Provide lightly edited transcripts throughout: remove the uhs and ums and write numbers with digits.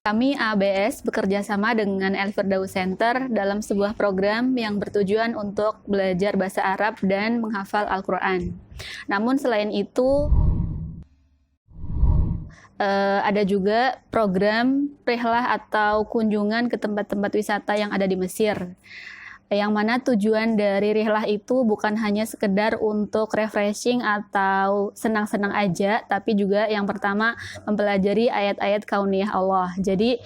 Kami ABS bekerja sama dengan Al Firdaus Center dalam sebuah program yang bertujuan untuk belajar bahasa Arab dan menghafal Al-Quran. Namun selain itu, ada juga program rihlah atau kunjungan ke tempat-tempat wisata yang ada di Mesir. Yang mana tujuan dari rihlah itu bukan hanya sekedar untuk refreshing atau senang-senang aja, tapi juga yang pertama mempelajari ayat-ayat kauniyah Allah. Jadi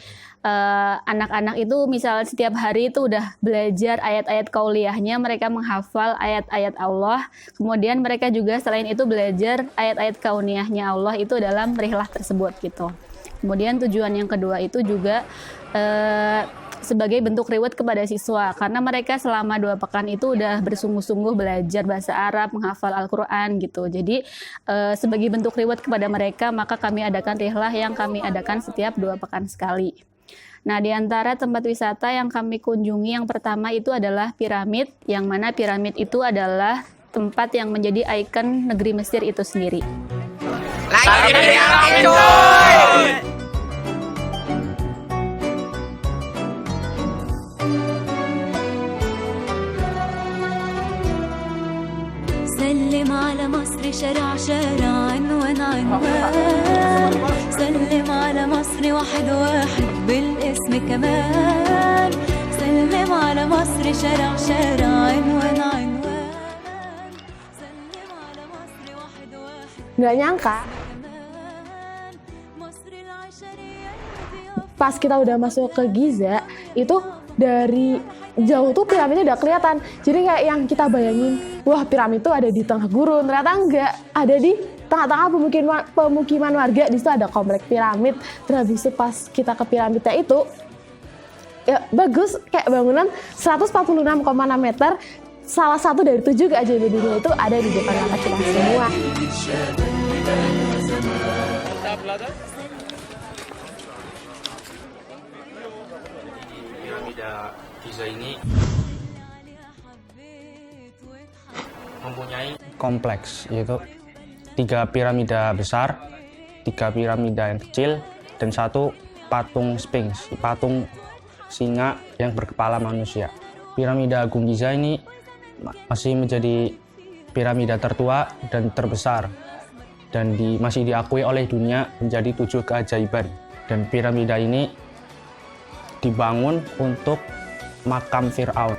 anak-anak itu misal setiap hari itu udah belajar ayat-ayat kauliyahnya, mereka menghafal ayat-ayat Allah. Kemudian mereka juga selain itu belajar ayat-ayat kauniyahnya Allah itu dalam rihlah tersebut gitu. Kemudian tujuan yang kedua itu juga sebagai bentuk reward kepada siswa, karena mereka selama 2 pekan itu udah bersungguh-sungguh belajar bahasa Arab, menghafal Al-Quran gitu. Jadi sebagai bentuk reward kepada mereka, maka kami adakan rihlah yang kami adakan setiap 2 pekan sekali. Nah, di antara tempat wisata yang kami kunjungi yang pertama itu adalah piramid, yang mana piramid itu adalah tempat yang menjadi ikon negeri Mesir itu sendiri. سلم على مصر شارع شارع عنوان عنوان سلم على مصر واحد واحد بالاسم كمان سلم على مصر شارع شارع عنوان عنوان سلم على مصر واحد واحد Nggak nyangka مصر العشرية pas kita udah masuk ke Giza itu dari jauh tuh piramidnya udah kelihatan. Jadi kayak yang kita bayangin, wah piramid itu ada di tengah gurun, ternyata enggak, ada di tengah-tengah pemukiman warga. Di situ ada komplek piramid. Terus habis itu pas kita ke piramidnya itu ya bagus, kayak bangunan 146,6 meter, salah satu dari 7 keajaiban dunia itu ada di depan mata kita semua. Piramida Giza ini mempunyai kompleks, yaitu 3 piramida besar, 3 piramida yang kecil, dan 1 patung Sphinx, patung singa yang berkepala manusia. Piramida Agung Giza ini masih menjadi piramida tertua dan terbesar, dan masih diakui oleh dunia menjadi 7 keajaiban. Dan piramida ini dibangun untuk makam Fir'aun.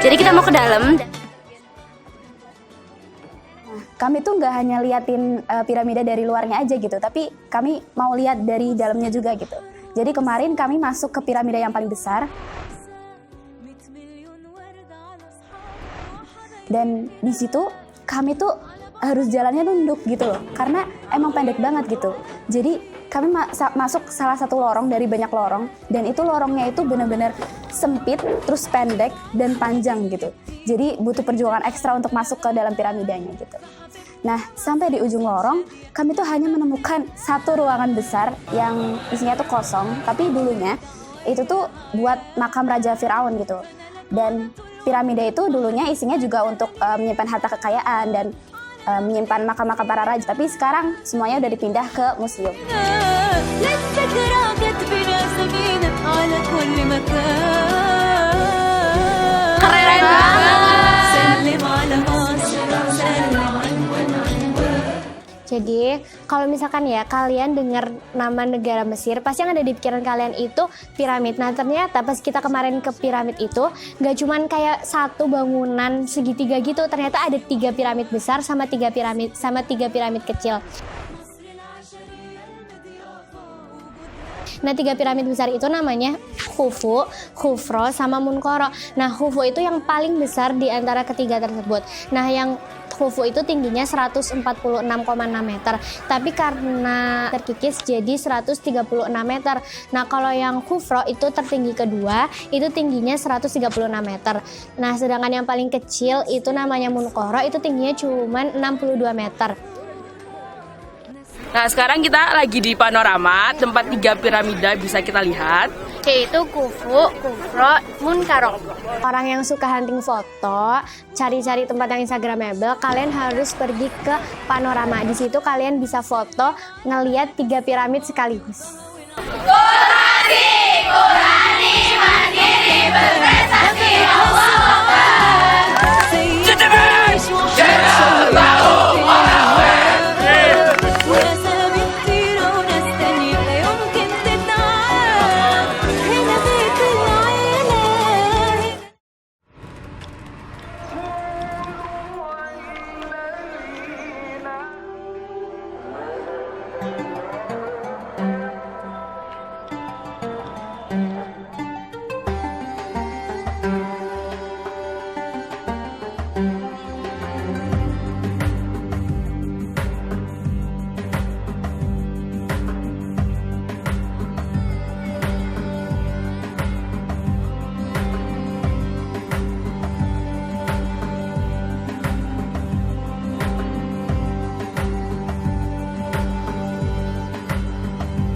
Jadi kita mau ke dalam. Kami tuh nggak hanya liatin piramida dari luarnya aja gitu, tapi kami mau lihat dari dalamnya juga gitu. Jadi kemarin kami masuk ke piramida yang paling besar. Dan di situ kami tuh harus jalannya nunduk gitu loh, karena emang pendek banget gitu. Jadi kami masuk salah satu lorong dari banyak lorong, dan itu lorongnya itu benar-benar sempit, terus pendek dan panjang gitu. Jadi butuh perjuangan ekstra untuk masuk ke dalam piramidanya gitu. Nah, sampai di ujung lorong, kami tuh hanya menemukan satu ruangan besar yang isinya tuh kosong, tapi dulunya itu tuh buat makam Raja Fir'aun gitu. Dan piramida itu dulunya isinya juga untuk menyimpan harta kekayaan dan menyimpan makam-makam para raja, tapi sekarang semuanya udah dipindah ke museum. Keren banget. Jadi kalau misalkan ya kalian dengar nama negara Mesir, pasti yang ada di pikiran kalian itu piramid. Nah ternyata pas kita kemarin ke piramid itu nggak cuman kayak satu bangunan segitiga gitu, ternyata ada 3 piramid besar sama 3 piramid kecil. Nah 3 piramid besar itu namanya Khufu, Khufro, sama Munkoro. Nah Khufu itu yang paling besar di antara ketiga tersebut. Nah yang Khufu itu tingginya 146,6 meter, tapi karena terkikis jadi 136 meter. Nah kalau yang Khufro itu tertinggi kedua, itu tingginya 136 meter. Nah sedangkan yang paling kecil itu namanya Munkoro, itu tingginya cuma 62 meter. Nah sekarang kita lagi di panorama tempat 3 piramida bisa kita lihat. yaitu Khufu, Khufra, Munkaro. Orang yang suka hunting foto, cari-cari tempat yang instagramable, kalian harus pergi ke Panorama. Di situ kalian bisa foto ngelihat 3 piramid sekaligus. ونسابق كتير وناس تانية لا يمكن تتعاد هنا بيت العيلة.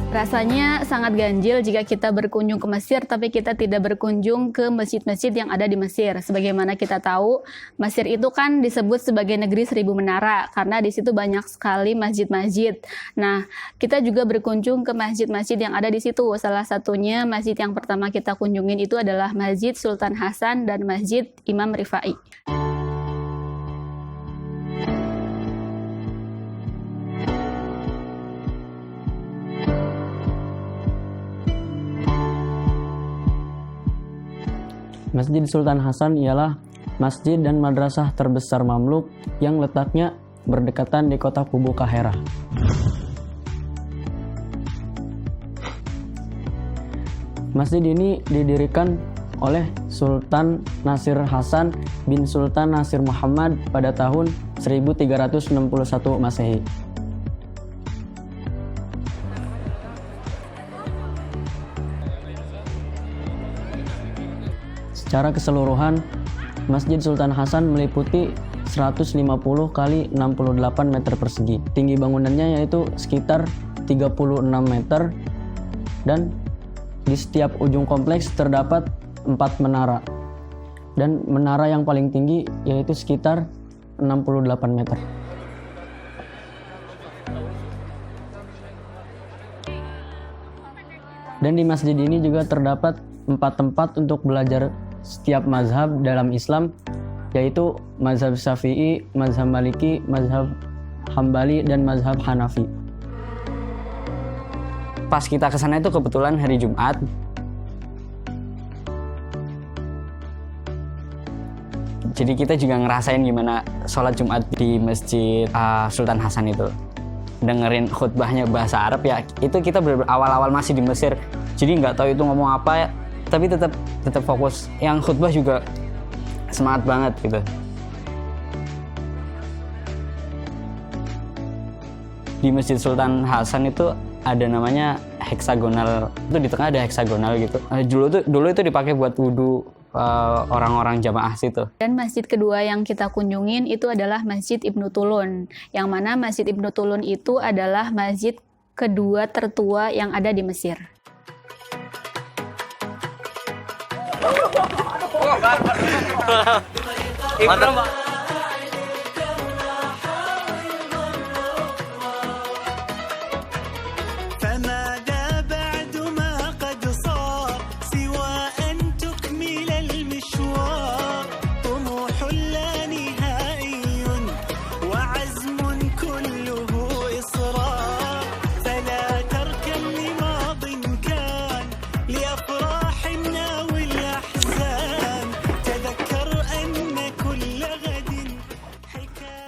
Rasanya sangat ganjil jika kita berkunjung ke Mesir, tapi kita tidak berkunjung ke masjid-masjid yang ada di Mesir. Sebagaimana kita tahu, Mesir itu kan disebut sebagai negeri 1000 menara, karena di situ banyak sekali masjid-masjid. Nah, kita juga berkunjung ke masjid-masjid yang ada di situ. Salah satunya masjid yang pertama kita kunjungin itu adalah Masjid Sultan Hasan dan Masjid Imam Rifai. Masjid Sultan Hasan ialah masjid dan madrasah terbesar Mamluk yang letaknya berdekatan di kota Kubu Kahirah. Masjid ini didirikan oleh Sultan Nasir Hasan bin Sultan Nasir Muhammad pada tahun 1361 Masehi. Secara keseluruhan, Masjid Sultan Hasan meliputi 150 kali 68 meter persegi. Tinggi bangunannya yaitu sekitar 36 meter dan di setiap ujung kompleks terdapat 4 menara. Dan menara yang paling tinggi yaitu sekitar 68 meter. Dan di masjid ini juga terdapat 4 tempat untuk belajar setiap mazhab dalam Islam, yaitu mazhab Syafi'i, mazhab Maliki, mazhab Hambali, dan mazhab Hanafi. Pas kita kesana itu kebetulan hari Jumat. Jadi kita juga ngerasain gimana sholat Jumat di Masjid Sultan Hasan itu. Dengerin khutbahnya bahasa Arab ya, itu kita awal-awal masih di Mesir. Jadi nggak tahu itu ngomong apa ya, tapi tetap fokus. Yang khutbah juga semangat banget gitu. Di Masjid Sultan Hasan itu ada namanya heksagonal. Itu di tengah ada heksagonal gitu. Dulu itu dipakai buat wudhu orang-orang jamaah situ. Dan masjid kedua yang kita kunjungin itu adalah Masjid Ibnu Tulun. Yang mana Masjid Ibnu Tulun itu adalah masjid kedua tertua yang ada di Mesir.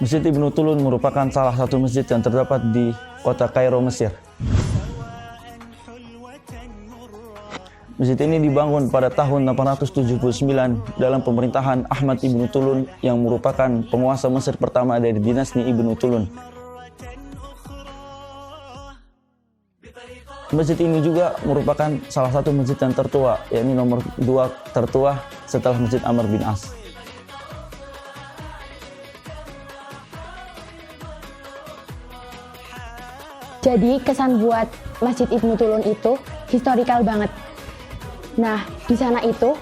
Masjid Ibnu Tulun merupakan salah satu masjid yang terdapat di kota Kairo, Mesir. Masjid ini dibangun pada tahun 879 dalam pemerintahan Ahmad Ibnu Tulun yang merupakan penguasa Mesir pertama dari dinasti Ibnu Tulun. Masjid ini juga merupakan salah satu masjid yang tertua, yakni nomor 2 tertua setelah Masjid Amr bin As. Jadi kesan buat Masjid Ibnu Tulun itu historikal banget. Nah, di sana itu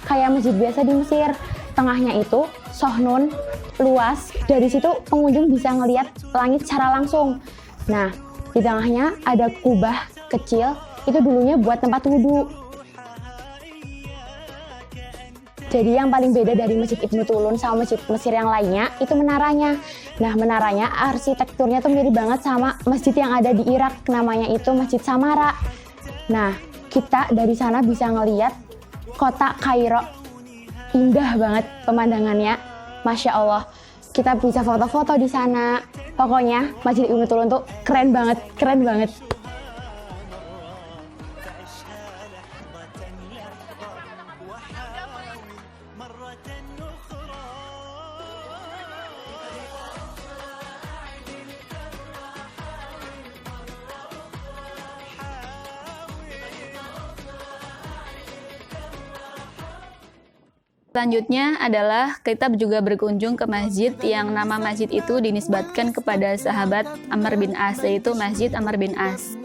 kayak masjid biasa di Mesir. Tengahnya itu Sohnun, luas. Dari situ pengunjung bisa ngelihat langit secara langsung. Nah, di tengahnya ada kubah kecil, itu dulunya buat tempat wudhu. Jadi yang paling beda dari Masjid Ibnu Tulun sama Masjid Mesir yang lainnya, itu menaranya. Nah, menaranya arsitekturnya tuh mirip banget sama masjid yang ada di Irak, namanya itu Masjid Samara. Nah, kita dari sana bisa ngelihat kota Kairo. Indah banget pemandangannya, Masya Allah. Kita bisa foto-foto di sana. Pokoknya Masjid Ibnu Tulun tuh keren banget, keren banget. Selanjutnya adalah kita juga berkunjung ke masjid yang nama masjid itu dinisbatkan kepada sahabat Amr bin As, yaitu Masjid Amr bin As.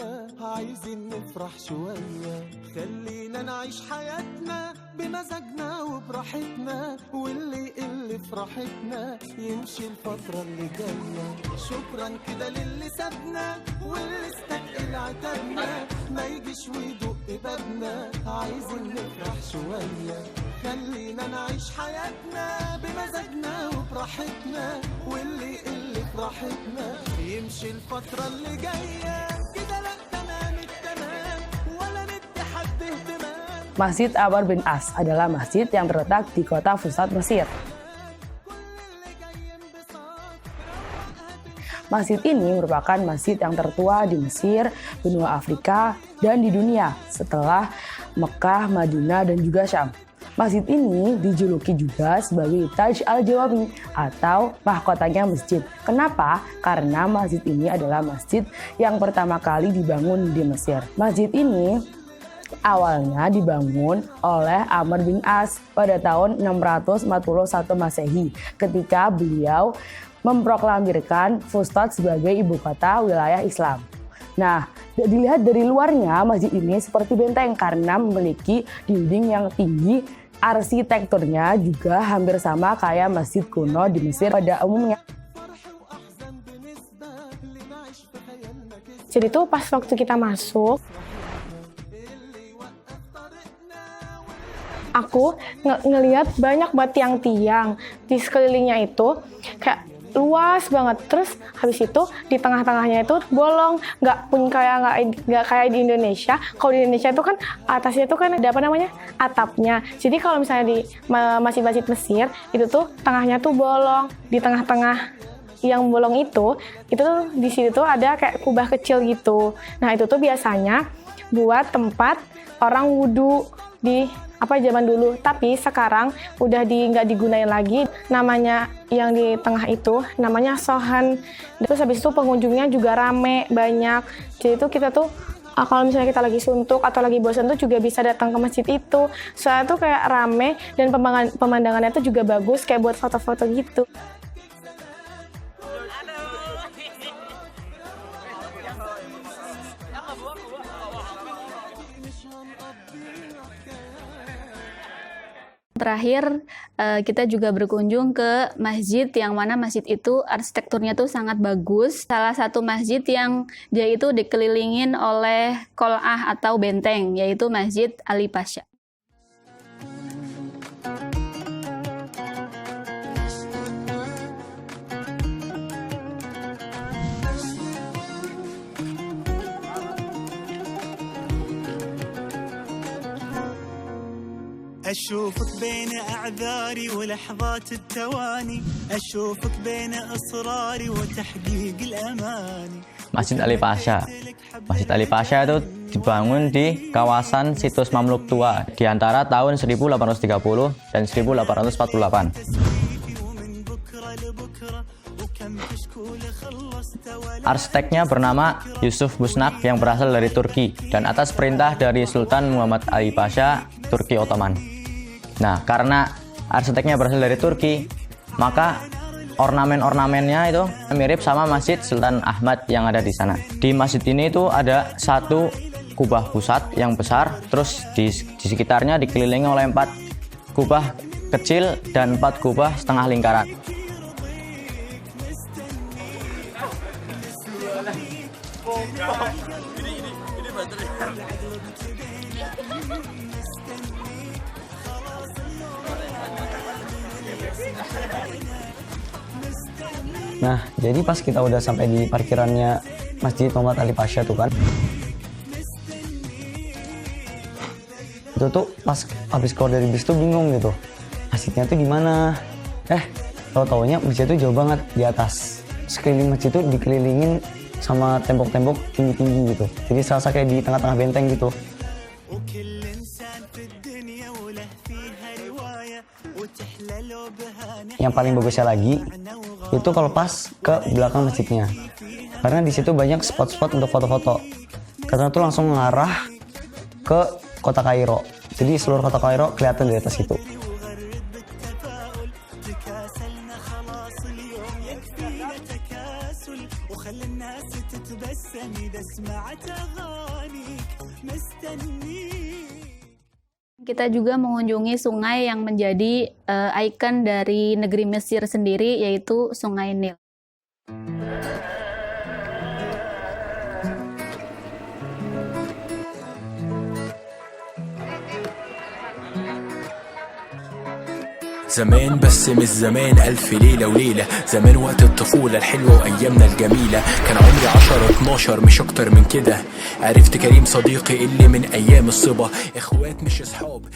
عايزين نفرح شوية خلينا نعيش حياتنا بمزاجنا وبراحتنا واللي يقل فرحتنا يمشي الفترة اللي جاية شكرا كده للي سابنا واللي استقل عتابنا ما يجيش ويدق بابنا عايزين نفرح شوية خلينا نعيش حياتنا بمزاجنا وبراحتنا واللي يقل فرحتنا يمشي الفترة اللي جاية كده لا Masjid Amr bin As adalah masjid yang terletak di kota Fustat, Mesir. Masjid ini merupakan masjid yang tertua di Mesir, benua Afrika, dan di dunia setelah Mekah, Madinah, dan juga Syam. Masjid ini dijuluki juga sebagai Taj al-Jawabi atau mahkotanya masjid. Kenapa? Karena masjid ini adalah masjid yang pertama kali dibangun di Mesir. Masjid ini awalnya dibangun oleh Amr bin As pada tahun 641 Masehi ketika beliau memproklamirkan Fustat sebagai ibu kota wilayah Islam. Nah, dilihat dari luarnya masjid ini seperti benteng karena memiliki dinding yang tinggi. Arsitekturnya juga hampir sama kayak masjid kuno di Mesir pada umumnya. Jadi tuh pas waktu kita masuk, aku ngelihat banyak banget tiang-tiang di sekelilingnya itu kayak luas banget. Terus habis itu di tengah-tengahnya itu bolong, nggak kayak di Indonesia. Kalau di Indonesia itu kan atasnya itu kan ada apa namanya atapnya. Jadi kalau misalnya di masjid-masjid Mesir itu tuh tengahnya tuh bolong. Di tengah-tengah yang bolong itu tuh di sini tuh ada kayak kubah kecil gitu. Nah itu tuh biasanya buat tempat orang wudhu di zaman dulu, tapi sekarang udah nggak digunain lagi. Namanya yang di tengah itu namanya Sohan. Terus habis itu pengunjungnya juga rame, banyak. Jadi itu kita tuh kalau misalnya kita lagi suntuk atau lagi bosan tuh juga bisa datang ke masjid itu. Soalnya tuh kayak rame dan pemandangannya tuh juga bagus kayak buat foto-foto gitu. Terakhir, kita juga berkunjung ke masjid yang mana masjid itu arsitekturnya tuh sangat bagus. Salah satu masjid yang dia itu dikelilingin oleh qol'ah atau benteng, yaitu Masjid Ali Pasha. أشوفك بين أعذاري ولحظات التواني أشوفك بين إصراري وتحقيق الأماني. Masjid Ali Pasha. Masjid Ali Pasha itu dibangun di kawasan situs Mamluk tua di antara tahun 1830 dan 1848. Arsiteknya bernama Yusuf Busnak yang berasal dari Turki dan atas perintah dari Sultan Muhammad Ali Pasha, Turki Ottoman. Nah, karena arsiteknya berasal dari Turki, maka ornamen-ornamennya itu mirip sama Masjid Sultan Ahmad yang ada di sana. Di masjid ini itu ada satu kubah pusat yang besar, terus di sekitarnya dikelilingi oleh 4 kubah kecil dan 4 kubah setengah lingkaran. Nah, jadi pas kita udah sampai di parkirannya Masjid Muhammad Ali Pasha tuh kan, itu tuh pas habis keluar dari bis tuh bingung gitu, masjidnya tuh gimana. Tahu-taunya masjid tuh jauh banget di atas. Sekeliling masjid tuh dikelilingin sama tembok-tembok tinggi-tinggi gitu. Jadi serasa kayak di tengah-tengah benteng gitu. Yang paling bagusnya lagi itu kalau pas ke belakang masjidnya, karena di situ banyak spot-spot untuk foto-foto. Karena tuh langsung mengarah ke kota Kairo. Jadi seluruh kota Kairo kelihatan dari atas itu. Kita juga mengunjungi sungai yang menjadi ikon dari negeri Mesir sendiri, yaitu Sungai Nil. زمان بس مش زمان ألف ليلة وليلة، زمان وقت الطفولة الحلوة وأيامنا الجميلة. كان عمري 10-12 مش أكتر من كده. عرفت كريم صديقي اللي من أيام الصبا، إخوات مش أصحاب.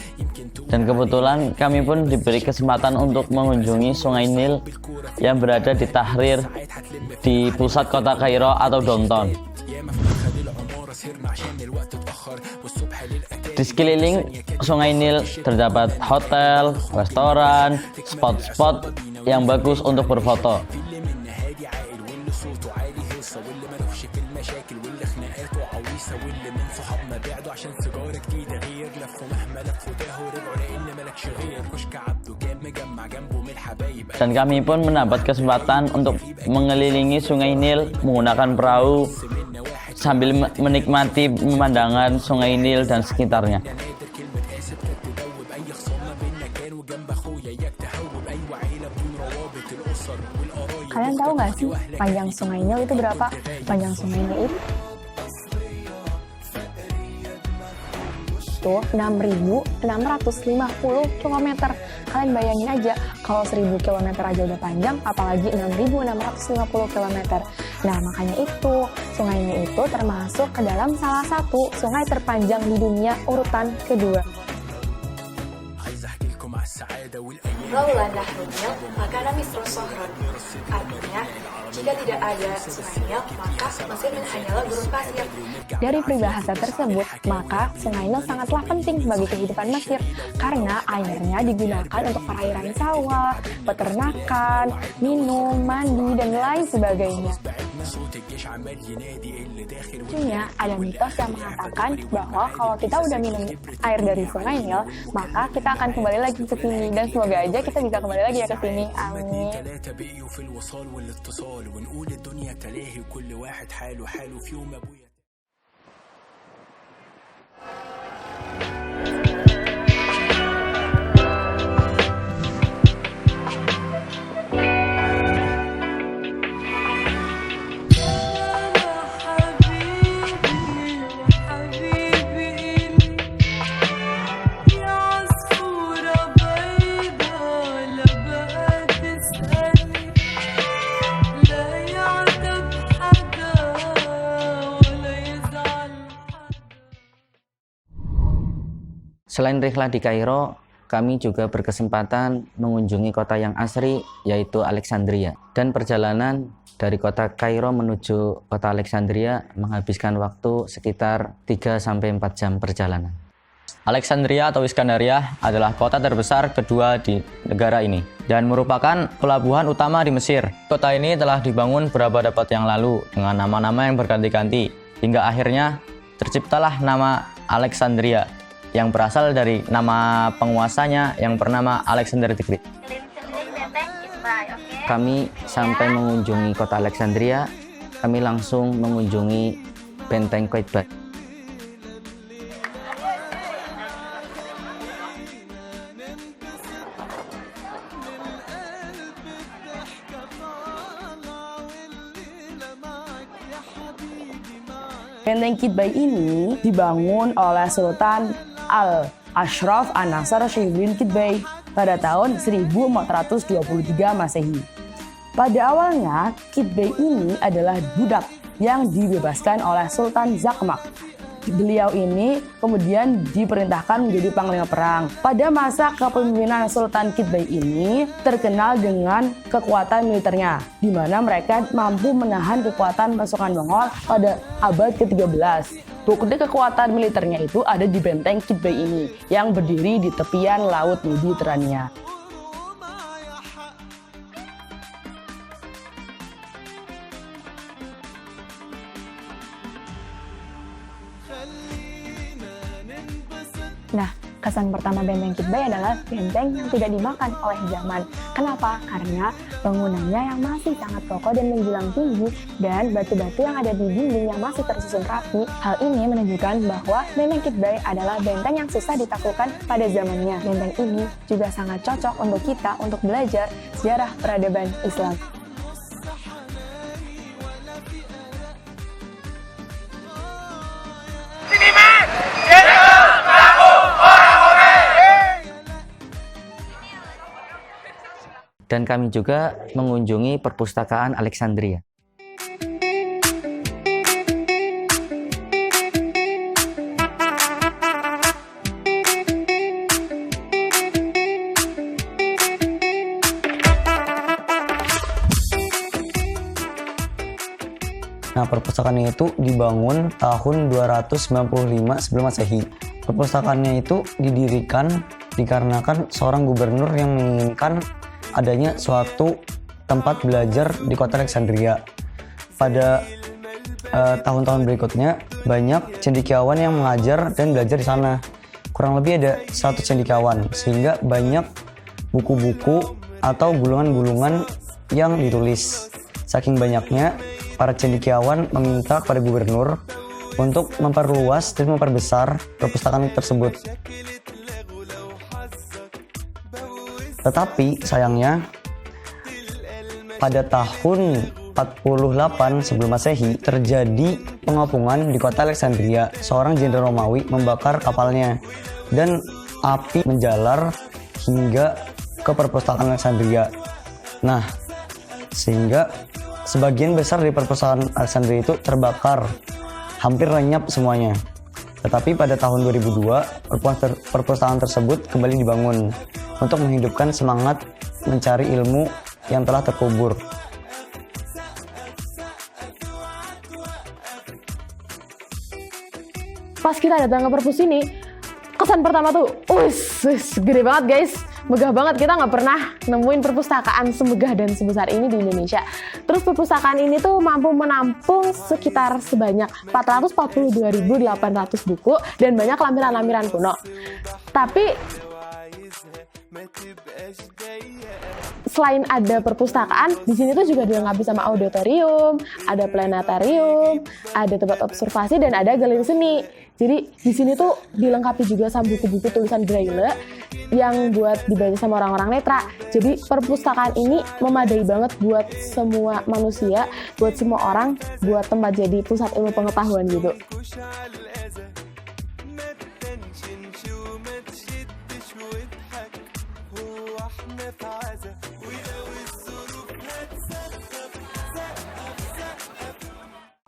Dan kebetulan kami pun diberi kesempatan untuk mengunjungi Sungai Nil yang berada di Tahrir, di pusat kota Kairo atau downtown. Di sekeliling Sungai Nil terdapat hotel, restoran, spot-spot yang bagus untuk berfoto. Dan kami pun mendapat kesempatan untuk mengelilingi Sungai Nil menggunakan perahu sambil menikmati pemandangan Sungai Nil dan sekitarnya. Kalian tahu nggak sih panjang Sungai Nil itu berapa? Panjang Sungai Nil itu 6.650 km. Kalian bayangin aja, kalau 1.000 km aja udah panjang, apalagi 6.650 km. Nah, makanya itu, Sungai Nil itu termasuk ke dalam salah satu sungai terpanjang di dunia urutan kedua. Laula nahrul Nil, maka Misr sohron. Artinya, jika tidak ada Sungai Nil, maka Mesir hanyalah gurun pasir. Dari peribahasa tersebut, maka Sungai Nil sangatlah penting bagi kehidupan Mesir karena airnya digunakan untuk perairan sawah, peternakan, minum, mandi, dan lain sebagainya. Lucunya, ada mitos yang mengatakan bahwa kalau kita udah minum air dari Sungai Nil, maka kita akan kembali lagi ke sini, dan semoga aja kita bisa kembali lagi ya ke sini. Amin. Selain rihlah di Kairo, kami juga berkesempatan mengunjungi kota yang asri, yaitu Alexandria. Dan perjalanan dari kota Kairo menuju kota Alexandria menghabiskan waktu sekitar 3-4 jam perjalanan. Alexandria atau Iskandaria adalah kota terbesar kedua di negara ini dan merupakan pelabuhan utama di Mesir. Kota ini telah dibangun beberapa abad yang lalu dengan nama-nama yang berganti-ganti, hingga akhirnya terciptalah nama Alexandria yang berasal dari nama penguasanya yang bernama Alexander the Great. kami sampai mengunjungi kota Alexandria, kami langsung mengunjungi Benteng Qaitbay. Benteng Qaitbay ini dibangun oleh Sultan Al-Ashraf An-Nasr Shihbuddin Qaitbay pada tahun 1423 Masehi. Pada awalnya, Qaitbay ini adalah budak yang dibebaskan oleh Sultan Zakmak. Beliau ini kemudian diperintahkan menjadi panglima perang. Pada masa kepemimpinan Sultan Qaitbay ini terkenal dengan kekuatan militernya, di mana mereka mampu menahan kekuatan pasukan Mongol pada abad ke-13. Bukti kekuatan militernya itu ada di Benteng Qaitbay ini yang berdiri di tepian Laut Mediterania. Nah, kesan pertama Benteng Qaitbay adalah benteng yang tidak dimakan oleh zaman. Kenapa? Karena bangunannya yang masih sangat kokoh dan menjulang tinggi, dan batu-batu yang ada di dinding yang masih tersusun rapi. Hal ini menunjukkan bahwa Benteng Qaitbay adalah benteng yang susah ditaklukkan pada zamannya. Benteng ini juga sangat cocok untuk kita untuk belajar sejarah peradaban Islam. Dan kami juga mengunjungi perpustakaan Alexandria. Nah, perpustakaannya itu dibangun tahun 295 sebelum Masehi. Perpustakaannya itu didirikan dikarenakan seorang gubernur yang menginginkan adanya suatu tempat belajar di kota Alexandria. Pada tahun-tahun berikutnya banyak cendekiawan yang mengajar dan belajar di sana. Kurang lebih ada 100 cendekiawan, sehingga banyak buku-buku atau gulungan-gulungan yang ditulis. Saking banyaknya, para cendekiawan meminta kepada gubernur untuk memperluas dan memperbesar perpustakaan tersebut. Tetapi sayangnya pada tahun 48 sebelum Masehi terjadi pengepungan di kota Alexandria. Seorang jenderal Romawi membakar kapalnya dan api menjalar hingga ke perpustakaan Alexandria. Nah, sehingga sebagian besar dari perpustakaan Alexandria itu terbakar, hampir lenyap semuanya. Tetapi pada tahun 2002 perpustakaan tersebut kembali dibangun untuk menghidupkan semangat mencari ilmu yang telah terkubur. Pas kita datang ke perpus ini, kesan pertama tuh, gede banget guys, megah banget. Kita nggak pernah nemuin perpustakaan semegah dan sebesar ini di Indonesia. Terus perpustakaan ini tuh mampu menampung sekitar sebanyak 442.800 buku dan banyak lampiran-lampiran kuno. Tapi selain ada perpustakaan, di sini tuh juga dilengkapi sama auditorium, ada planetarium, ada tempat observasi, dan ada galeri seni. Jadi di sini tuh dilengkapi juga sama buku-buku tulisan Braille yang buat dibaca sama orang-orang netra. Jadi perpustakaan ini memadai banget buat semua manusia, buat semua orang, buat tempat jadi pusat ilmu pengetahuan gitu.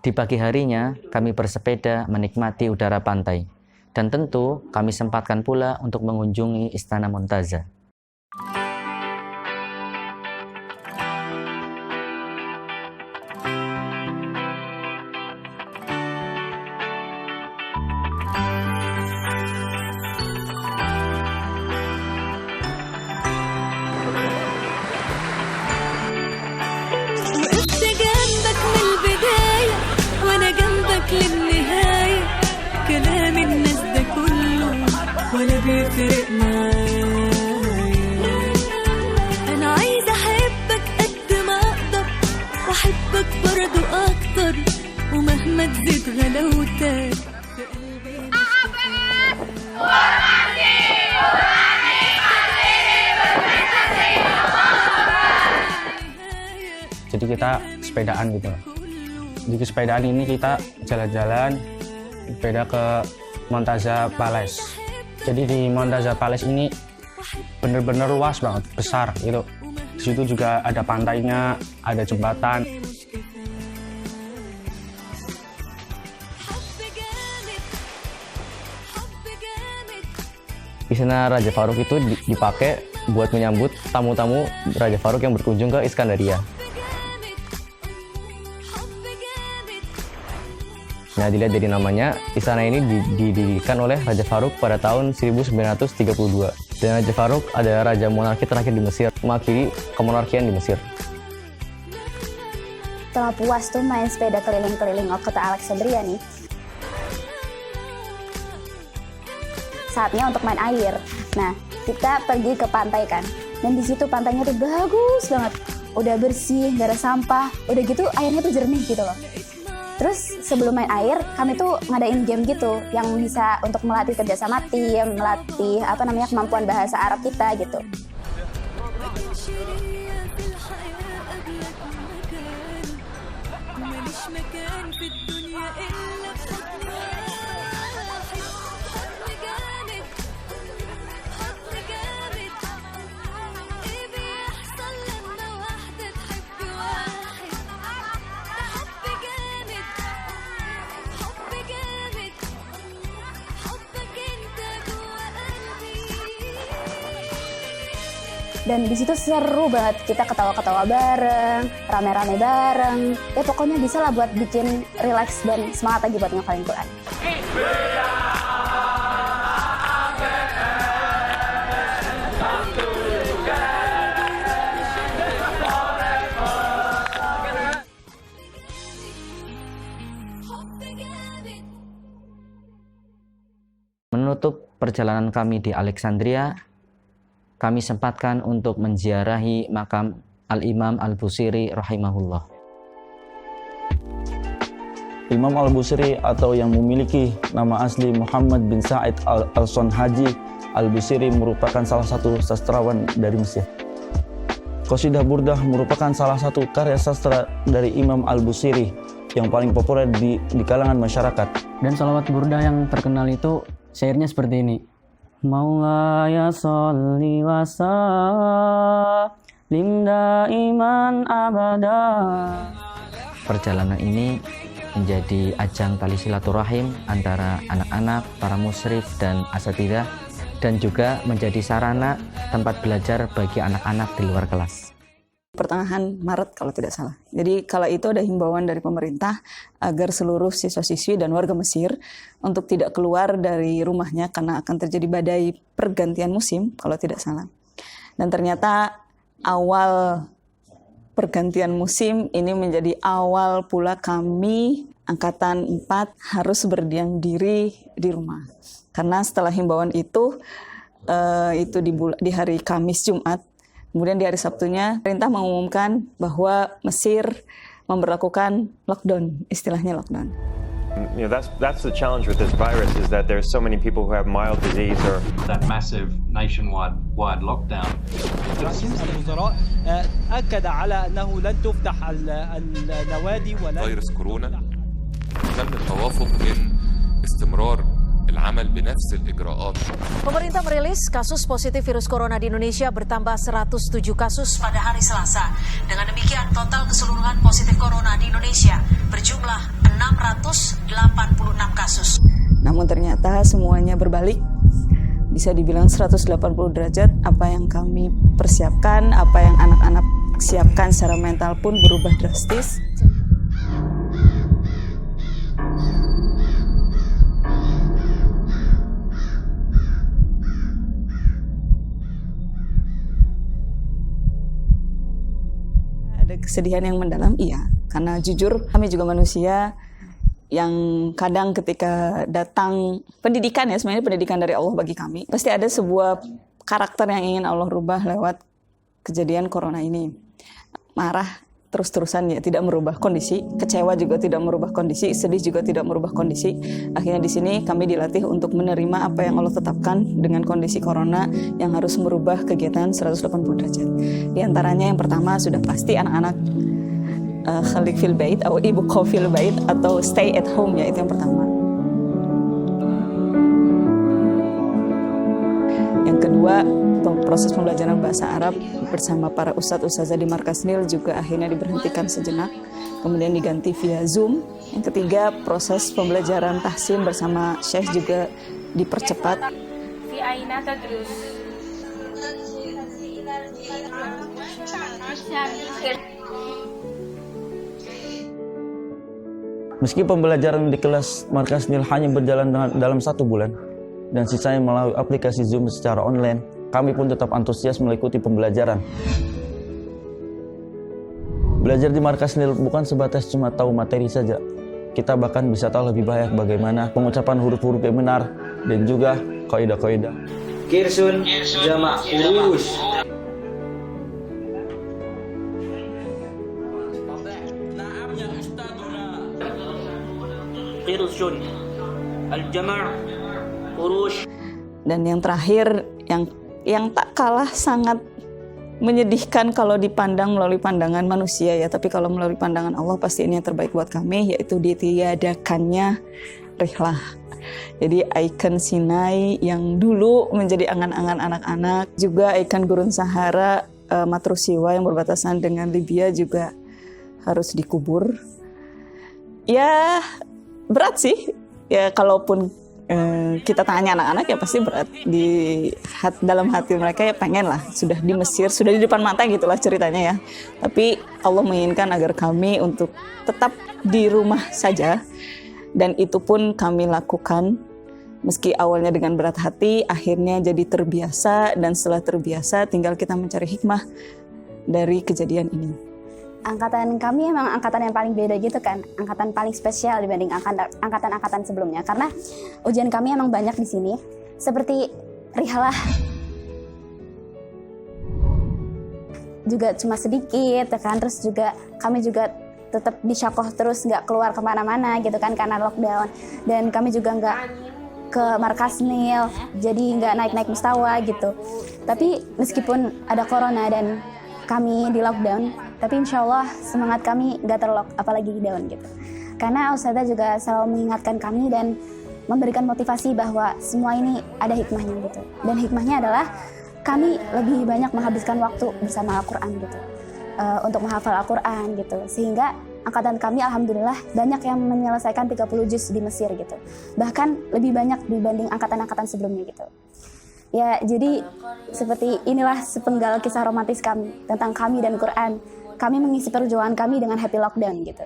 Di pagi harinya, kami bersepeda menikmati udara pantai. Dan tentu, kami sempatkan pula untuk mengunjungi Istana Muntaza. للنهاية كلام الناس ده كله ولا بيفرق معايا أنا عايزة أحبك قد أحبك برضو أكتر ومهما تزيد غلاوتك Jadi kita sepedaan gitu. Di sepedaan ini kita jalan-jalan sepeda ke Montaza Palace. Jadi di Montaza Palace ini bener-bener luas banget, besar gitu. Di situ juga ada pantainya, ada jembatan. Istana Raja Farouk itu dipakai buat menyambut tamu-tamu Raja Farouk yang berkunjung ke Iskandaria. Nah, dilihat dari namanya, istana ini didirikan oleh Raja Farouk pada tahun 1932. Dan Raja Farouk adalah raja monarki terakhir di Mesir, mewakili kemonarkian di Mesir. Setelah puas tuh main sepeda keliling-keliling kota Alexandria nih, saatnya untuk main air. Nah, kita pergi ke pantai kan, dan di situ pantainya tuh bagus banget, udah bersih, nggak ada sampah, udah gitu airnya tuh jernih gitu loh. Terus sebelum main air, kami tuh ngadain game gitu, yang bisa untuk melatih kerjasama tim, melatih kemampuan bahasa Arab kita gitu. Dan di situ seru banget, kita ketawa-ketawa bareng, rame-rame bareng. Ya pokoknya bisa lah buat bikin relax dan semangat lagi buat ngafalin Quran. Menutup perjalanan kami di Alexandria, kami sempatkan untuk menziarahi makam Al-Imam Al-Busiri rahimahullah. Imam Al-Busiri atau yang memiliki nama asli Muhammad bin Sa'id Al-Sonhaji Al-Busiri merupakan salah satu sastrawan dari Mesir. Qasidah Burdah merupakan salah satu karya sastra dari Imam Al-Busiri yang paling populer di kalangan masyarakat. Dan salawat Burdah yang terkenal itu syairnya seperti ini. Maulaya sholli wa sallim daiman abada. Perjalanan ini menjadi ajang tali silaturahim antara anak-anak, para musyrif dan asatidzah, dan juga menjadi sarana tempat belajar bagi anak-anak di luar kelas. Pertengahan Maret kalau tidak salah. Jadi kala itu ada himbauan dari pemerintah agar seluruh siswa-siswi dan warga Mesir untuk tidak keluar dari rumahnya karena akan terjadi badai pergantian musim kalau tidak salah. Dan ternyata awal pergantian musim ini menjadi awal pula kami angkatan 4 harus berdiam diri di rumah. Karena setelah himbauan itu di hari Kamis Jumat, kemudian di hari Sabtunya, perintah mengumumkan bahwa Mesir memberlakukan lockdown, istilahnya lockdown. You know, that's the challenge with this virus is that there's so many people who have mild disease or that massive nationwide lockdown. رئيس الوزراء أكد على أنه لن تفتح النوادي ولا فيروس كورونا. تم التوافق بين استمرار العمل بنفس الإجراءات. Pemerintah merilis kasus positif virus corona di Indonesia bertambah 107 kasus pada hari Selasa. Dengan demikian total keseluruhan positif corona di Indonesia berjumlah 686 kasus. Namun ternyata semuanya berbalik. Bisa dibilang 180 derajat. Apa yang kami persiapkan, apa yang anak-anak siapkan secara mental pun berubah drastis. Kesedihan yang mendalam, iya. Karena jujur kami juga manusia yang kadang ketika datang pendidikan, ya sebenarnya pendidikan dari Allah bagi kami, pasti ada sebuah karakter yang ingin Allah rubah lewat kejadian corona ini. Marah terus-terusan ya tidak merubah kondisi, kecewa juga tidak merubah kondisi, sedih juga tidak merubah kondisi. Akhirnya di sini kami dilatih untuk menerima apa yang Allah tetapkan dengan kondisi corona yang harus merubah kegiatan 180 derajat. Di antaranya yang pertama sudah pasti anak-anak khalik fil bait atau ibu fil bait atau stay at home ya, itu yang pertama. Yang kedua, proses pembelajaran bahasa Arab bersama para ustadz-ustazah di Markas Nil juga akhirnya diberhentikan sejenak, kemudian diganti via Zoom. Yang ketiga, proses pembelajaran tahsin bersama Syekh juga dipercepat. Meski pembelajaran di kelas Markas Nil hanya berjalan dalam 1 bulan dan sisanya melalui aplikasi Zoom secara online, kami pun tetap antusias mengikuti pembelajaran. Belajar di Markas Nil bukan sebatas cuma tahu materi saja. Kita bahkan bisa tahu lebih banyak bagaimana pengucapan huruf-huruf yang benar dan juga kaidah-kaidah. Kirsun jama' urus. Kirsun al-jama' urus. Dan yang terakhir yang tak kalah sangat menyedihkan kalau dipandang melalui pandangan manusia ya, tapi kalau melalui pandangan Allah pasti ini yang terbaik buat kami, yaitu ditiadakannya rihlah. Jadi ikon Sinai yang dulu menjadi angan-angan anak-anak, juga ikon Gurun Sahara, Matrusiwa yang berbatasan dengan Libya juga harus dikubur. Ya berat sih ya, kalaupun kita tanya anak-anak ya pasti berat dalam hati mereka ya, pengen lah sudah di Mesir, sudah di depan mata gitulah ceritanya ya. Tapi Allah menginginkan agar kami untuk tetap di rumah saja, dan itu pun kami lakukan meski awalnya dengan berat hati, akhirnya jadi terbiasa, dan setelah terbiasa tinggal kita mencari hikmah dari kejadian ini. Angkatan kami emang angkatan yang paling beda gitu kan, angkatan paling spesial dibanding angkatan-angkatan sebelumnya, karena ujian kami emang banyak di sini, seperti rihlah juga cuma sedikit kan, terus juga kami juga tetap disyakoh terus, nggak keluar kemana-mana gitu kan karena lockdown, dan kami juga nggak ke Markas Nil, jadi nggak naik-naik mustawa gitu. Tapi meskipun ada corona dan kami di lockdown, tapi insya Allah semangat kami nggak terlock, apalagi down gitu. Karena Ustazah juga selalu mengingatkan kami dan memberikan motivasi bahwa semua ini ada hikmahnya gitu. Dan hikmahnya adalah kami lebih banyak menghabiskan waktu bersama Al-Quran gitu, untuk menghafal Al-Quran gitu. Sehingga angkatan kami alhamdulillah banyak yang menyelesaikan 30 juz di Mesir gitu. Bahkan lebih banyak dibanding angkatan-angkatan sebelumnya gitu. Ya, jadi seperti inilah sepenggal kisah romantis kami tentang kami dan Quran. Kami mengisi perjuangan kami dengan happy lockdown gitu.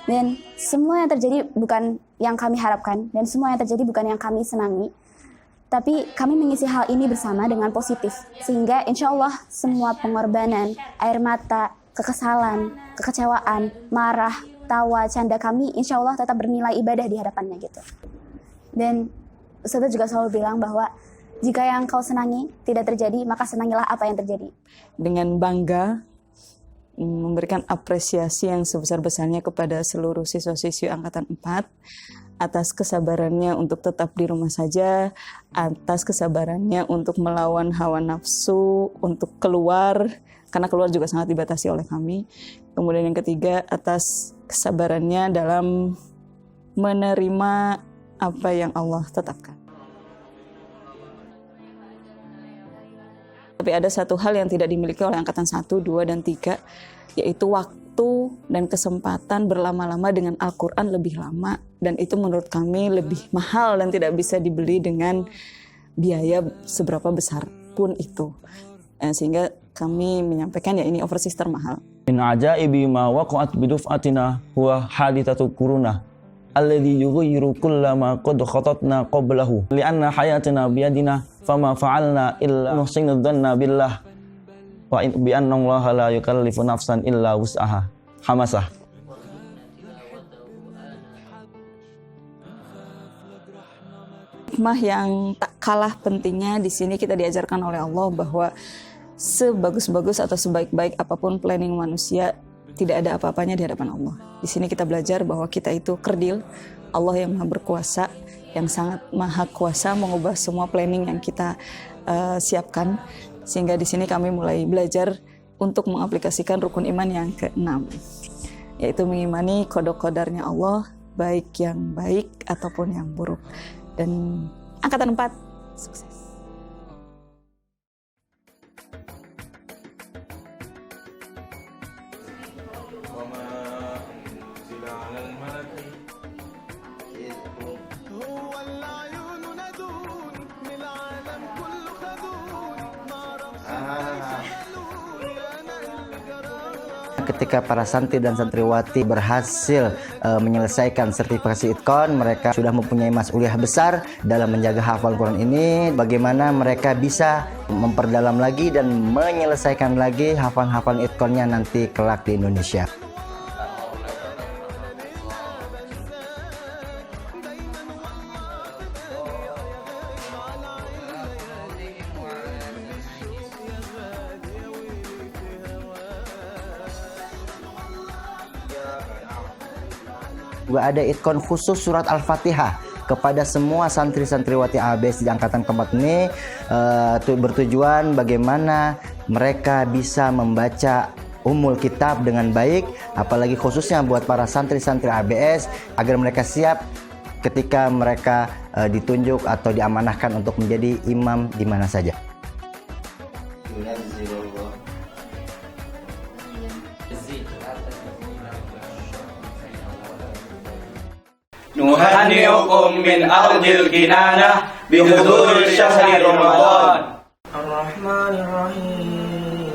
Dan semua yang terjadi bukan yang kami harapkan, dan semua yang terjadi bukan yang kami senangi. Tapi kami mengisi hal ini bersama dengan positif. Sehingga insya Allah semua pengorbanan, air mata, kekesalan, kekecewaan, marah, tawa, canda kami insya Allah tetap bernilai ibadah di hadapannya gitu. Dan Ustazah juga selalu bilang bahwa jika yang kau senangi tidak terjadi, maka senangilah apa yang terjadi. Dengan bangga memberikan apresiasi yang sebesar-besarnya kepada seluruh siswa-siswi Angkatan 4 atas kesabarannya untuk tetap di rumah saja, atas kesabarannya untuk melawan hawa nafsu, untuk keluar, karena keluar juga sangat dibatasi oleh kami. Kemudian yang ketiga, atas kesabarannya dalam menerima apa yang Allah tetapkan. Tapi ada satu hal yang tidak dimiliki oleh angkatan 1, 2, dan 3, yaitu waktu dan kesempatan berlama-lama dengan Al-Quran lebih lama. Dan itu menurut kami lebih mahal dan tidak bisa dibeli dengan biaya seberapa besar pun itu. Sehingga kami menyampaikan ya ini overseas termahal. Min ajaibi ma waqa'at biduf'atina huwa hadithatu kuruna alladhi yughayyiru kullama qad khatatna qablahu li'anna hayatina biyadina fama fa'alna illa nuhsinu dhanna billah wa bi anna Allah la yukallifu nafsan illa wus'aha. Hamasah. Hikmah yang tak kalah pentingnya di sini kita diajarkan oleh Allah bahwa sebagus-bagus atau sebaik-baik apapun planning manusia, tidak ada apa-apanya di hadapan Allah. Di sini kita belajar bahwa kita itu kerdil, Allah yang maha berkuasa, yang sangat maha kuasa mengubah semua planning yang kita siapkan. Sehingga di sini kami mulai belajar untuk mengaplikasikan rukun iman yang ke-6, yaitu mengimani qada-qadarnya Allah, baik yang baik ataupun yang buruk. Dan angkatan 4 sukses. Ketika para santri dan santriwati berhasil menyelesaikan sertifikasi Itqon, mereka sudah mempunyai mas'uliyah besar dalam menjaga hafal Quran ini. Bagaimana mereka bisa memperdalam lagi dan menyelesaikan lagi hafal-hafal Itqonnya nanti kelak di Indonesia. Juga ada Itqon khusus surat Al-Fatihah kepada semua santri-santriwati ABS di angkatan keempat ini, bertujuan bagaimana mereka bisa membaca Ummul Kitab dengan baik, apalagi khususnya buat para santri-santri ABS agar mereka siap ketika mereka ditunjuk atau diamanahkan untuk menjadi imam di mana saja. نهنئكم من أرض الكنانة بحضور شهر رمضان الرحمن الرحيم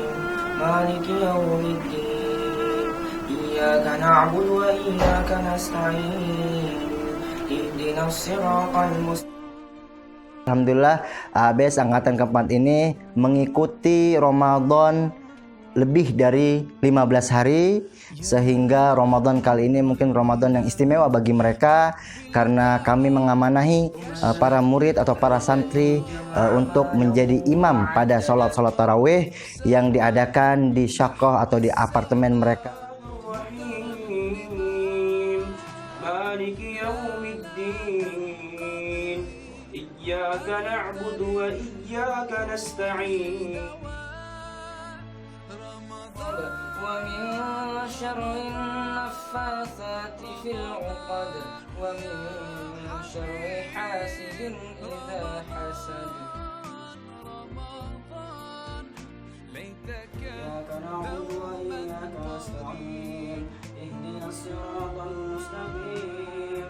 مالك يوم الدين إياك نعبد وإياك نستعين اهدنا الصراط المستقيم. Alhamdulillah, ABS angkatan keempat ini mengikuti Ramadan lebih dari 15 hari, sehingga Ramadan kali ini mungkin Ramadan yang istimewa bagi mereka karena kami mengamanahi para murid atau para santri untuk menjadi imam pada sholat tarawih yang diadakan di syakoh atau di apartemen mereka. إياك نعبد وإياك نستعين ومن شر النفاثات في العقد ومن شر حاسد إذا حسد إياك نعبد وإياك نستعين اهدنا الصراط المستقيم.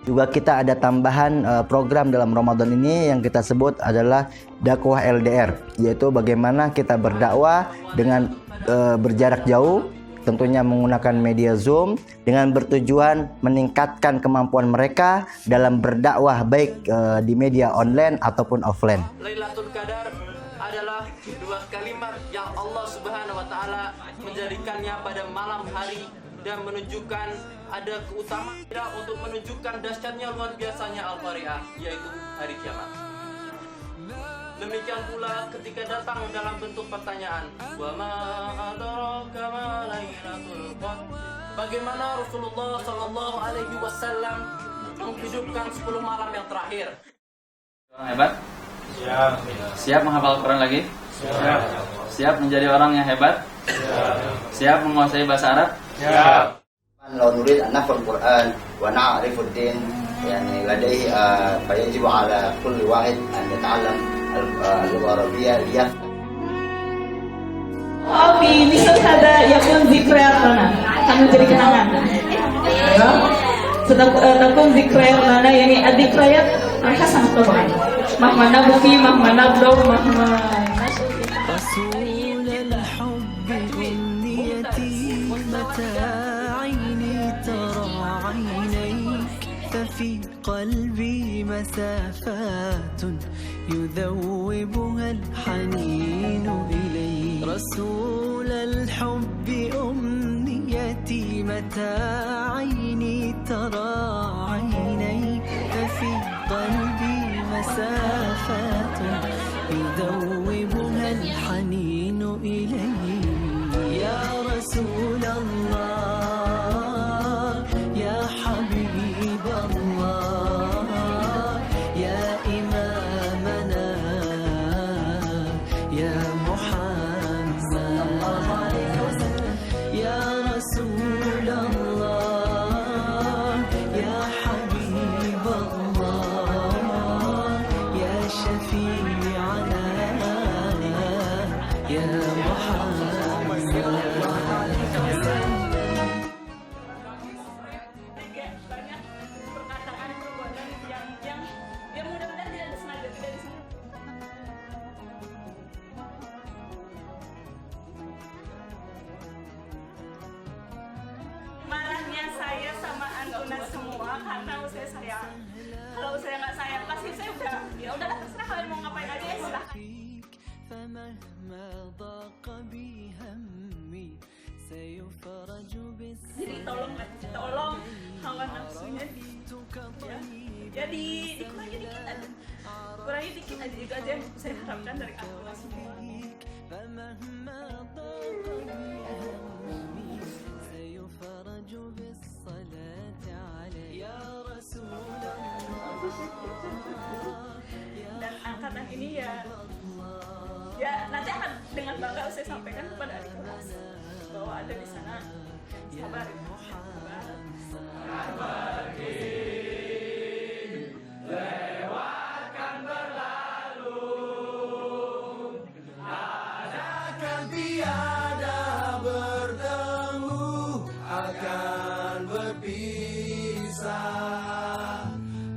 Juga kita ada tambahan program dalam Ramadan ini yang kita sebut adalah dakwah LDR, yaitu bagaimana kita berdakwah dengan berjarak jauh, tentunya menggunakan media Zoom dengan bertujuan meningkatkan kemampuan mereka dalam berdakwah baik di media online ataupun offline. Lailatul Qadar adalah dua kalimat yang Allah Subhanahu wa taala menjadikannya pada malam hari dan menunjukkan ada keutamaan untuk menunjukkan dahsyatnya luar biasanya Al-Qari'ah, yaitu hari kiamat. Demikian pula ketika datang dalam bentuk pertanyaan, wa ma adraka ma lailatul qadr. Bagaimana Rasulullah sallallahu alaihi wasallam menghidupkan 10 malam yang terakhir. Orang hebat? Siap. Siap menghafal Quran lagi? Siap. Siap menjadi orang yang hebat? Siap. Siap menguasai bahasa Arab? Siap. لو نريد أن نفهم القرآن ونعرف الدين يعني لديه فيجب على كل واحد أن يتعلم اللغة العربية ليفهم. في مثل هذا يكون ذكرياتنا akan menjadi kenangan. Tكون ذكرياتنا يعني الذكريات حسنة طبعا مهما نبكي مهما نبلغ مهما رسول الحب أمنيتي متى عيني ترى عينيك ففي قلبي مسافات يذوبها الحنين إليك رسول الحب أمنيتي متى عيني ترى عينيك ففي قلبي مسافات يذوبها الحنين إليك يا رسول lunas semua karena usia saya. Kalau usia nggak sayang pasti saya udah ya udah terserah kalian mau ngapain aja ya silahkan. Jadi tolong hawa nafsunya dikurangi dikit aja. Kurangi dikit aja, itu aja yang saya harapkan dari Allah semua. Dan angkatan ini ya nanti akan dengan bangga saya sampaikan kepada adik kelas bahwa ada di sana. Sabar ya, sabar. Lewatkan berlalu, adakan tiada bertemu, akan berpisah,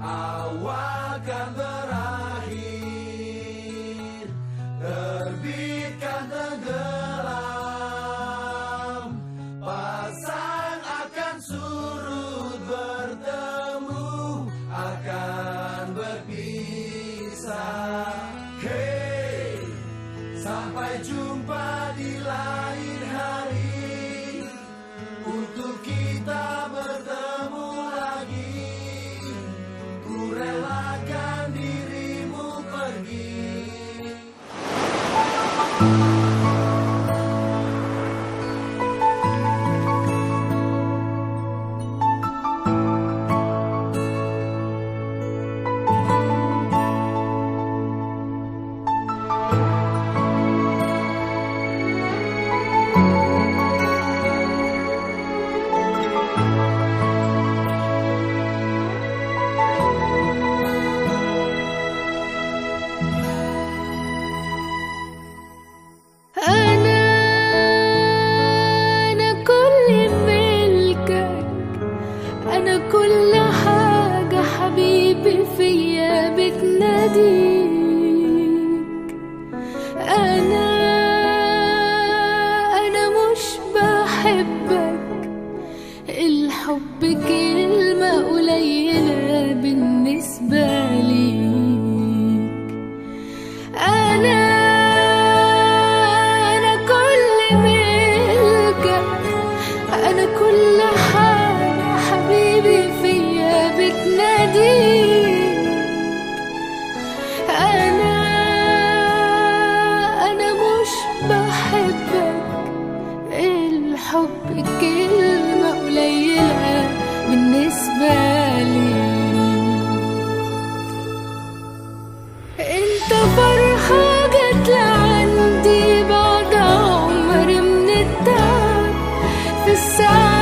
awal kan berakhir, terbitkan tenggelam, pasang akan surut bertemu, akan berpisah. Hey, sampai jumpa di lain hari, untuk kita bertemu lagi. Ku relakan dirimu pergi. أنا كل ملكك، أنا كل حاجة حبيبي فيا بتناديك. أنا مش بحبك، الحب كلمة قليلة بالنسبة ليك. أنا كل ملكك، أنا كل حاجة حبيبي فيا بتناديك. أنا مش بحبك، الحب كلمة قليلة بالنسبة لي. انت فرحة جت لعندي بعد عمر من التعب، في الساعة